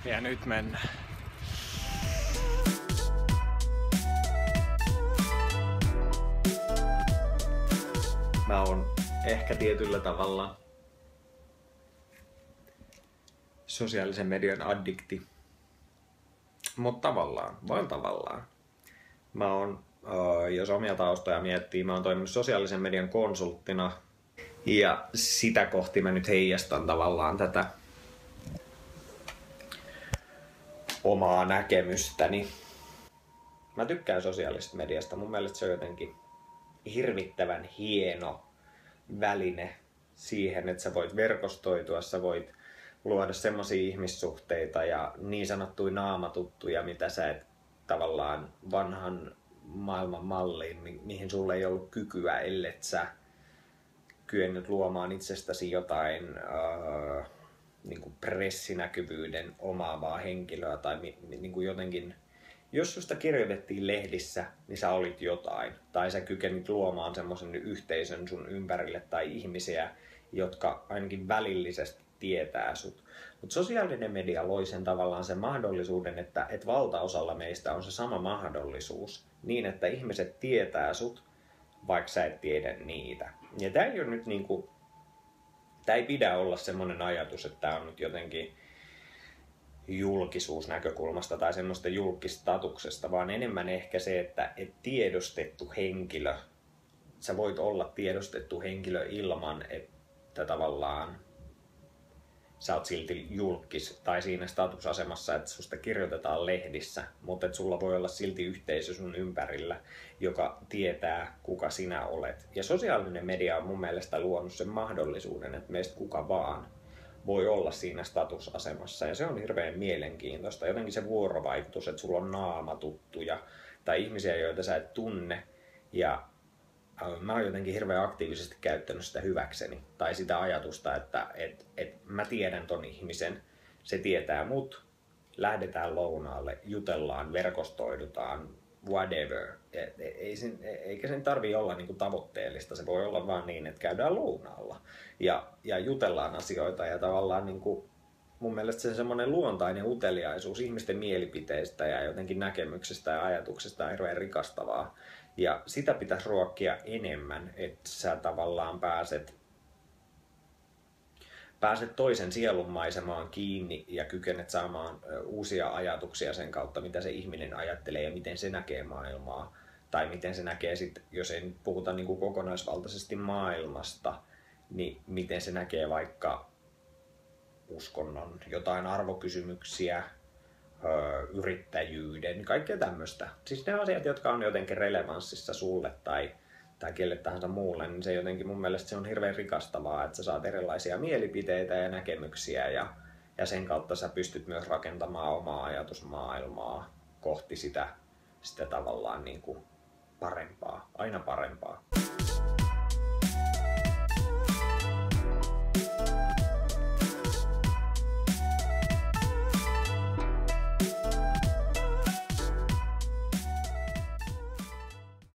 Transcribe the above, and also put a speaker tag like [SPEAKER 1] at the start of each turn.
[SPEAKER 1] Ja nyt mennään.
[SPEAKER 2] Mä oon ehkä tietyllä tavalla sosiaalisen median addikti. Mut tavallaan. Mä oon, jos omia taustoja miettii, mä oon toiminut sosiaalisen median konsulttina. Ja sitä kohti mä nyt heijastan tavallaan tätä omaa näkemystäni. Mä tykkään sosiaalisesta mediasta. Mun mielestä se on jotenkin hirvittävän hieno väline siihen, että sä voit verkostoitua, sä voit luoda semmosia ihmissuhteita ja niin sanottuja naamatuttuja, mitä sä et tavallaan vanhan maailman malliin, mihin sulle ei ollut kykyä, ellet sä kyennyt luomaan itsestäsi jotain niin kuin pressinäkyvyyden omaavaa henkilöä tai niin kuin jotenkin. Jos susta kirjoitettiin lehdissä, niin sä olit jotain. Tai sä kykenit luomaan semmoisen yhteisön sun ympärille tai ihmisiä, jotka ainakin välillisesti tietää sut. Mutta sosiaalinen media loi sen tavallaan sen mahdollisuuden, että valtaosalla meistä on se sama mahdollisuus. Niin, että ihmiset tietää sut, vaikka sä et tiedä niitä. Ja tää ei ole nyt niinku, tää ei pidä olla semmoinen ajatus, että tää on nyt jotenkin julkisuusnäkökulmasta tai semmoista julkistatuksesta, vaan enemmän ehkä se, että tiedostettu henkilö, sä voit olla tiedostettu henkilö ilman, että tavallaan sä oot silti julkis tai siinä statusasemassa, että susta kirjoitetaan lehdissä, mutta että sulla voi olla silti yhteisö sun ympärillä, joka tietää, kuka sinä olet. Ja sosiaalinen media on mun mielestä luonut sen mahdollisuuden, että meistä kuka vaan voi olla siinä statusasemassa ja se on hirveän mielenkiintoista. Jotenkin se vuorovaikutus, että sulla on naamatuttuja tai ihmisiä, joita sä et tunne ja mä oon jotenkin hirveän aktiivisesti käyttänyt sitä hyväkseni tai sitä ajatusta, että mä tiedän ton ihmisen, se tietää mut, lähdetään lounaalle, jutellaan, verkostoidutaan, whatever. Eikä sen tarvii olla niinku tavoitteellista, se voi olla vaan niin, että käydään lounaalla ja jutellaan asioita ja tavallaan niinku, mun mielestä se semmoinen luontainen uteliaisuus ihmisten mielipiteistä ja jotenkin näkemyksistä ja ajatuksista on hirveän rikastavaa. Ja sitä pitäisi ruokkia enemmän, että sä tavallaan pääset toisen sielunmaisemaan kiinni ja kykenet saamaan uusia ajatuksia sen kautta, mitä se ihminen ajattelee ja miten se näkee maailmaa. Tai miten se näkee sitten, jos ei puhuta niin kuin kokonaisvaltaisesti maailmasta, niin miten se näkee vaikka uskonnon jotain arvokysymyksiä, yrittäjyyden, kaikkea tämmöistä. Siis ne asiat, jotka on jotenkin relevanssissa sulle tai kelle tahansa muulle, niin se jotenkin mun mielestä se on hirveän rikastavaa, että sä saat erilaisia mielipiteitä ja näkemyksiä ja sen kautta sä pystyt myös rakentamaan omaa ajatusmaailmaa kohti sitä tavallaan niin kuin parempaa, aina parempaa.